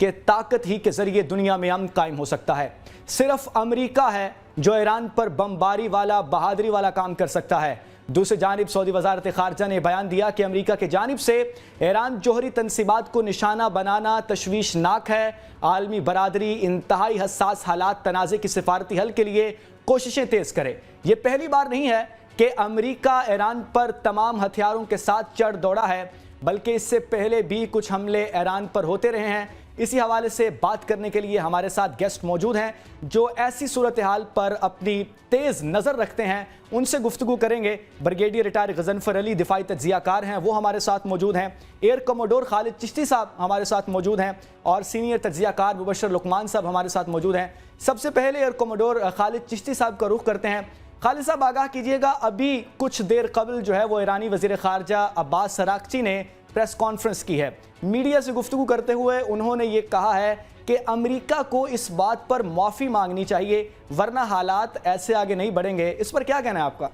कि ताकत ही के जरिए दुनिया में अमन कायम हो सकता है। सिर्फ अमेरिका है जो ईरान पर बमबारी वाला, बहादुरी वाला काम कर सकता है। दूसरी जानिब सऊदी वजारत खारजा ने बयान दिया कि अमेरिका की जानिब से ईरान जोहरी तनसीबात को निशाना बनाना तशवीशनाक है। आलमी बरादरी इंतहाई हसास हालात तनाज़े की सिफारती हल के लिए कोशिशें तेज करे। ये पहली बार नहीं है कि अमेरिका ईरान पर तमाम हथियारों के साथ चढ़ दौड़ा है, बल्कि इससे पहले भी कुछ हमले ईरान पर होते रहे हैं। इसी हवाले से बात करने के लिए हमारे साथ गेस्ट मौजूद हैं जो ऐसी सूरत हाल पर अपनी तेज़ नज़र रखते हैं। उनसे गुफ्तगू करेंगे। ब्रिगेडियर रिटायर गजनफर अली दिफाई तज्जियाकार हैं, वो हमारे साथ मौजूद हैं। एयर कमोडोर खालिद चिश्ती साहब हमारे साथ मौजूद हैं और सीनियर तज्जियाकार मुबशर लुकमान साहब हमारे साथ मौजूद हैं। सबसे पहले एयर कमोडोर खालिद चिश्ती साहब का रुख करते हैं। खालिद साहब, आगाह कीजिएगा, अभी कुछ देर कबल जो है वो ईरानी वज़ीर ख़ारजा अब्बास अराग़ची ने प्रेस कॉन्फ्रेंस की है। मीडिया से गुफ्तगू करते हुए उन्होंने ये कहा है कि अमेरिका को इस बात पर माफ़ी मांगनी चाहिए, वरना हालात ऐसे आगे नहीं बढ़ेंगे। इस पर क्या कहना है आपका?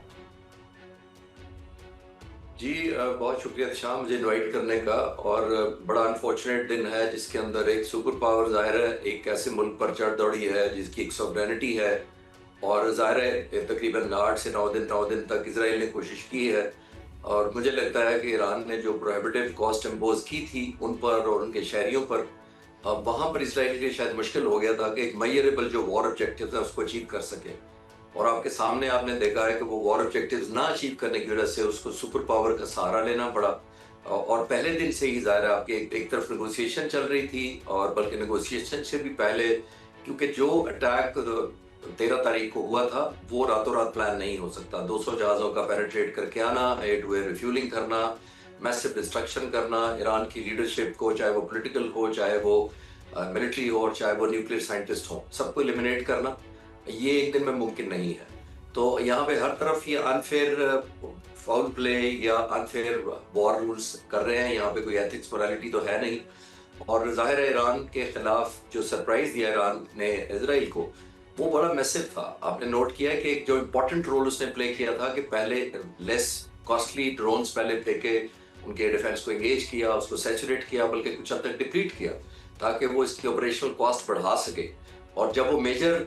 जी बहुत शुक्रिया शाह मुझे इनवाइट करने का। और बड़ा अनफॉर्चुनेट दिन है जिसके अंदर एक सुपर पावर ज़ाहिर है एक ऐसे मुल्क पर चढ़ दौड़ी है जिसकी एक सॉवरेनिटी है। और ज़ाहिर है तकरीबन 8 से 9 दिन तक इसराइल ने कोशिश की है। और मुझे लगता है कि ईरान ने जो प्रोहिबिटिव कॉस्ट इम्पोज की थी उन पर और उनके शहरियों पर, वहाँ पर इसराइल के लिए शायद मुश्किल हो गया था कि एक मेजरेबल जो वॉर ऑब्जेक्टिव है उसको अचीव कर सके। और आपके सामने आपने देखा है कि वो वॉर ऑब्जेक्टिव्स ना अचीव करने की वजह से उसको सुपर पावर का सहारा लेना पड़ा। और पहले दिन से ही ज़ाहिर है आपके एक तरफ नेगोशिएशन चल रही थी, और बल्कि नेगोशिएशन से भी पहले, क्योंकि जो अटैक 13 तारीख को हुआ था वो रातों रात प्लान नहीं हो सकता। 200 जहाज़ों का पेनिट्रेट करके आना, एयर टू एयर रिफ्यूलिंग करना, मैसिव डिस्ट्रक्शन करना, ईरान की लीडरशिप को, चाहे वो पॉलिटिकल हो, चाहे वो मिलिट्री हो, और चाहे वो न्यूक्लियर साइंटिस्ट हो, सबको एलिमिनेट करना ये एक दिन में मुमकिन नहीं है। तो यहाँ पे हर तरफ ये अनफेयर फाउल प्ले या अनफेयर वॉर रूल्स कर रहे हैं। यहाँ पे कोई एथिक्स मोरालिटी तो है नहीं। और जाहिर है ईरान के खिलाफ जो सरप्राइज दिया ईरान ने इजराइल को, वो बड़ा मैसिव था। आपने नोट किया कि एक जो इम्पोर्टेंट रोल उसने प्ले किया था कि पहले लेस कॉस्टली ड्रोन्स पहले फेंके, उनके डिफेंस को एंगेज किया, उसको सैचुरेट किया, बल्कि कुछ हद तक डिप्लीट किया ताकि वो इसकी ऑपरेशनल कॉस्ट बढ़ा सके। और जब वो मेजर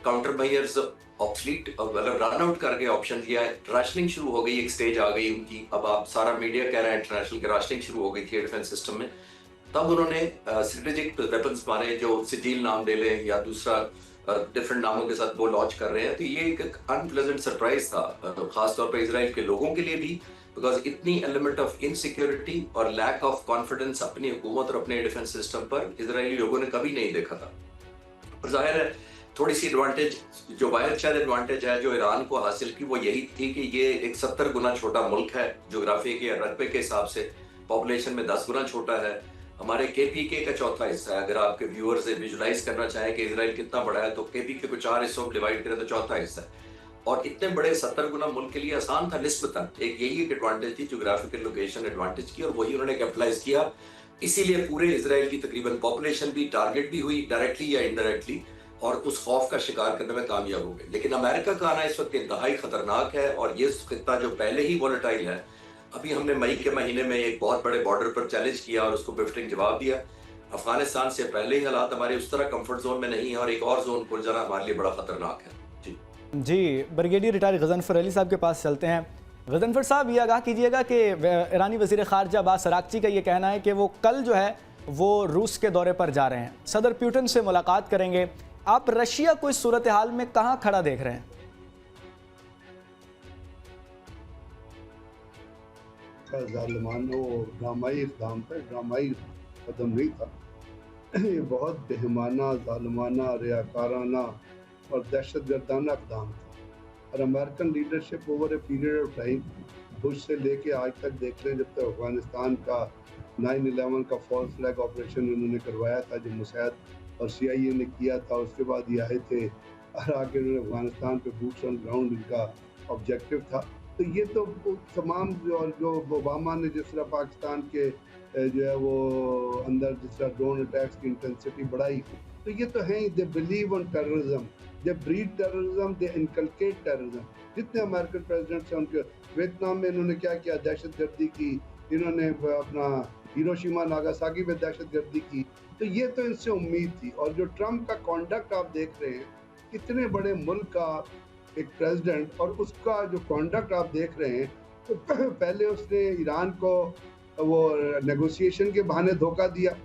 काउंटर मेजर्स ऑब्सलीट मतलब रन आउट कर गए ऑप्शन या राशनिंग शुरू हो गई, एक स्टेज आ गई उनकी, अब आप सारा मीडिया कह रहा है इंटरनेशनल की राशनिंग शुरू हो गई थी डिफेंस सिस्टम में, तब उन्होंने स्ट्रेटेजिक वेपन्स मारे जो सिजील नाम दे ले या दूसरा डिफरेंट नामों के साथ वो लॉन्च कर रहे हैं। तो ये एक अनप्लेजेंट सरप्राइज था, खासतौर पर इजराइल के लोगों के लिए भी, बिकॉज इतनी एलिमेंट ऑफ इनसिक्योरिटी और लैक ऑफ कॉन्फिडेंस अपनी हुकूमत और अपने डिफेंस सिस्टम पर इजरायली लोगों ने कभी नहीं देखा था। और जाहिर है थोड़ी सी एडवांटेज, जो वाहिद शायद एडवांटेज है जो ईरान को हासिल की, वो यही थी कि ये एक 70 गुना छोटा मुल्क है जोग्राफी के रकबे के हिसाब से, पॉपुलेशन में 10 गुना छोटा है। हमारे केपीके का चौथा हिस्सा है। अगर आपके व्यूअर से विजुलाइज करना चाहें कि इजराइल कितना बड़ा है, तो केपीके को 4 हिस्सों में डिवाइड करें तो चौथा हिस्सा है। और इतने बड़े 70 गुना मुल्क के लिए आसान था निस्बतन। एक यही एक एडवांटेज थी, जोग्राफिकल लोकेशन एडवांटेज की, और वही उन्होंने कैपिटलाइज किया। इसीलिए पूरे इजराइल की तकरीबन पॉपुलेशन भी टारगेट भी हुई डायरेक्टली या इनडायरेक्टली, और उस खौफ का शिकार करने में कामयाब हो गए। लेकिन अमेरिका का आना इस वक्त इंतहाई खतरनाक है, और ये खित्ता जो पहले ही वॉलेटाइल है, अभी हमने मई के महीने में एक बहुत बड़े बॉर्डर पर चैलेंज किया और उसको बिफ्टिंग जवाब दिया। अफगानिस्तान से पहले ही हालात हमारे उस तरह कंफर्ट जोन में नहीं है, और एक और जोन खुल जाना हमारे लिए बड़ा खतरनाक है। जी, ब्रिगेडियर रिटायर गजनफर अली साहब के पास चलते हैं। गजनफर साहब, ये आगाह कीजिएगा कि ईरानी वज़ीर ख़ारजा अब्बास अराग़ची का ये कहना है कि वो कल जो है वो रूस के दौरे पर जा रहे हैं, सदर पुतिन से मुलाकात करेंगे। आप रशिया को इस सूरत हाल में कहाँ खड़ा देख रहे हैं? ज़ालिमाना ड्रामाई इक़दाम था, ड्रामाई कदम नहीं था। ये बहुत बेहमाना, ज़ालिमाना, रियाकाराना और दहशतगर्दाना इक़दाम था। और American leadership over a period of time, Bush से लेके आज तक देख लें, जब तक अफ़गानिस्तान का 9/11 का फॉल्स फ्लैग ऑपरेशन उन्होंने करवाया था जो मुसैद और CIA ने किया था, उसके बाद ये आए थे और आके उन्होंने अफ़गानिस्तान पे बूट्स ऑन ग्राउंड इनका ऑब्जेक्टिव था। तो ये तो तमाम जो ओबामा ने जिस तरह पाकिस्तान के जो है वो अंदर जिस तरह ड्रोन अटैक्स की इंटेंसिटी बढ़ाई, तो ये तो है, they believe on terrorism, they breed terrorism, they inculcate terrorism. जितने अमेरिकन प्रेसिडेंट्स हैं उनके, वियतनाम में इन्होंने क्या किया, दहशतगर्दी की, इन्होंने अपना हिरोशिमा नागासाकी में दहशतगर्दी की, तो ये तो इनसे उम्मीद थी। और जो ट्रम्प का कॉन्डक्ट आप देख रहे हैं, इतने बड़े मुल्क का एक प्रेसिडेंट, और उसका जो कॉन्डक्ट आप देख रहे हैं, तो पहले उसने ईरान को वो नेगोशिएशन के बहाने धोखा दिया,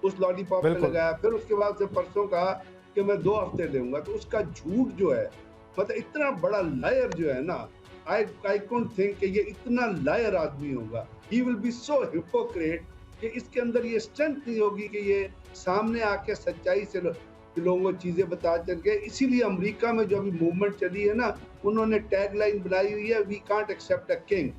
उस लॉलीपॉप पे बिल्कुल। लगाया, फिर उसके बाद से परसों कहा कि मैं 2 हफ्ते दूंगा। तो उसका झूठ जो है, मतलब इतना बड़ा लायर जो है ना, आई डोंट थिंक कि ये इतना लायर आदमी होगा। He will be so hypocrite कि इसके अंदर ये स्ट्रेंथ नहीं होगी कि ये सामने आके सच्चाई से लोगों को चीजें बता चल के। इसीलिए अमेरिका में जो अभी मूवमेंट चली है ना, उन्होंने टैगलाइन बनाई हुई है, we can't accept a king,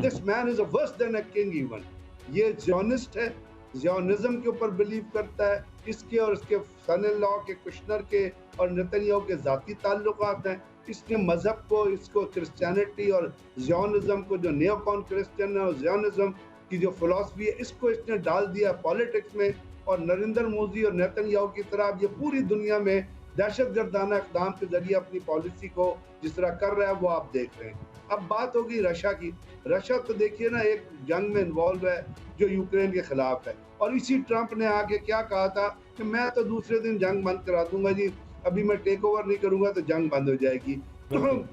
this man is worse than a king even. ये ज़ियोनिस्ट है, ज़ियोनिज़्म के ऊपर बिलीव करता है। इसके और इसके सन इन लॉ के, कुशनर के और नेतन्याहू के ज़ाती ताल्लुकात हैं। इसने मज़हब को, इसको क्रिश्चियनिटी और ज़ियोनिज़्म को, जो नियोकॉन क्रिश्चियन है और ज़ियोनिज़्म की जो फिलॉसफी है, इसको इसने डाल दिया पॉलिटिक्स में। और नरेंद्र मोदी और नेतन्याहू की तरह अब ये पूरी दुनिया में दहशतगर्दाना इक़दाम के ज़रिए अपनी पॉलिसी को जिस तरह कर रहा है, वो आप देख रहे हैं। अब बात होगी रशिया की। रशिया तो देखिए ना, एक जंग में इन्वॉल्व है जो यूक्रेन के खिलाफ है, और इसी ट्रंप ने आके क्या कहा था कि मैं तो दूसरे दिन जंग बंद करा दूंगा जी, अभी मैं टेक ओवर नहीं करूंगा तो जंग बंद हो जाएगी। तो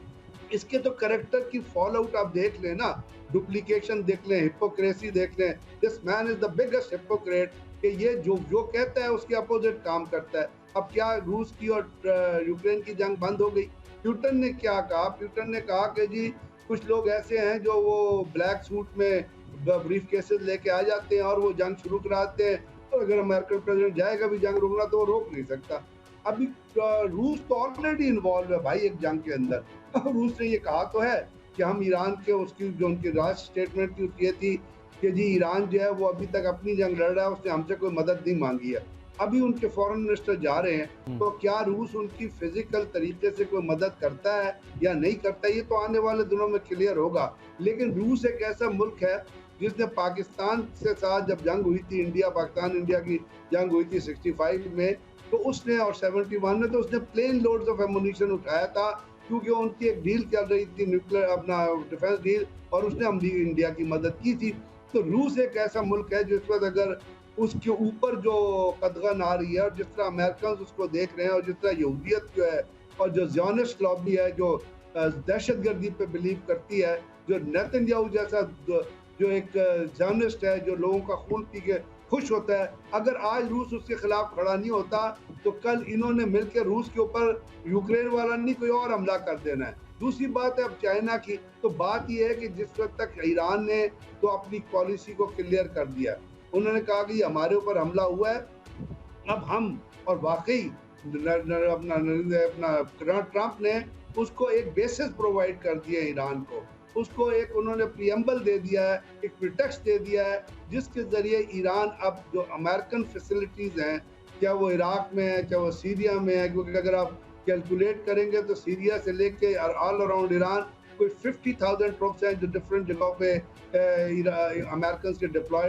इसके तो करेक्टर की फॉल आउट आप देख लें ना, डुप्लीकेशन देख लें, हिपोक्रेसी देख लें। This man is the biggest hypocrite कि ये जो कहता है उसके अपोजिट काम करता है। अब क्या रूस की और यूक्रेन की जंग बंद हो गई? प्यूटन ने क्या कहा? प्यूटन ने कहा कि जी कुछ लोग ऐसे हैं जो वो ब्लैक सूट में ब्रीफ केसेस लेके आ जाते हैं और वो जंग शुरू कराते हैं, और अगर अमेरिकन प्रेसिडेंट जाएगा भी जंग रोकना तो वो रोक नहीं सकता। अभी रूस तो ऑलरेडी इन्वॉल्व है भाई एक जंग के अंदर। रूस ने ये कहा तो है कि हम ईरान के, उसकी जो उनकी लास्ट स्टेटमेंट थी उसकी ये थी कि जी ईरान जो है वो अभी तक अपनी जंग लड़ रहा है, उसने हमसे कोई मदद नहीं मांगी है। अभी उनके फॉरेन मिनिस्टर जा रहे हैं, तो क्या रूस उनकी फिजिकल तरीके से कोई मदद करता है या नहीं करता, ये तो आने वाले दिनों में क्लियर होगा। लेकिन रूस एक ऐसा मुल्क है जिसने पाकिस्तान से साथ जब जंग हुई थी, इंडिया पाकिस्तान इंडिया की जंग हुई थी 65 में, तो उसने, और 71 में, तो उसने प्लेन लोड्स ऑफ एमुनिशन उठाया था, क्योंकि उनकी एक डील चल रही थी, न्यूक्लियर अपना डिफेंस डील, और उसने इंडिया की मदद की थी। तो रूस एक ऐसा मुल्क है जिस वक्त अगर उसके ऊपर जो कदगन आ रही है, और जिस तरह अमेरिकन उसको देख रहे हैं, और जिस तरह यहूदियत जो है और जो ज़ियोनिस्ट लॉबी है जो दहशतगर्दी पे बिलीव करती है, जो नेतन्याहू जैसा जो एक ज़ियोनिस्ट है जो लोगों का खून पी के खुश होता है, अगर आज रूस उसके खिलाफ खड़ा नहीं होता तो कल इन्होंने मिलकर रूस के ऊपर यूक्रेन वाला नहीं कोई और हमला कर देना है। दूसरी बात है अब चाइना की, तो बात यह है कि जिस वक्त तक ईरान ने तो अपनी पॉलिसी को क्लियर कर दिया, उन्होंने कहा कि हमारे ऊपर हमला हुआ है, अब हम, और वाकई अपना ट्रंप ने उसको एक बेसिस प्रोवाइड कर दिया ईरान को, उसको एक उन्होंने प्रीएम्बल दे दिया है, एक प्रिटेक्स्ट दे दिया है, जिसके जरिए ईरान अब जो अमेरिकन फैसिलिटीज़ हैं, क्या वो इराक में है, क्या वो सीरिया में है, क्योंकि अगर आप कैलकुलेट करेंगे तो सीरिया से लेके ऑल अराउंड ईरान कोई 50,000 ट्रुप्स हैं जो डिफरेंट जगहों पे अमेरिकन के डिप्लॉयड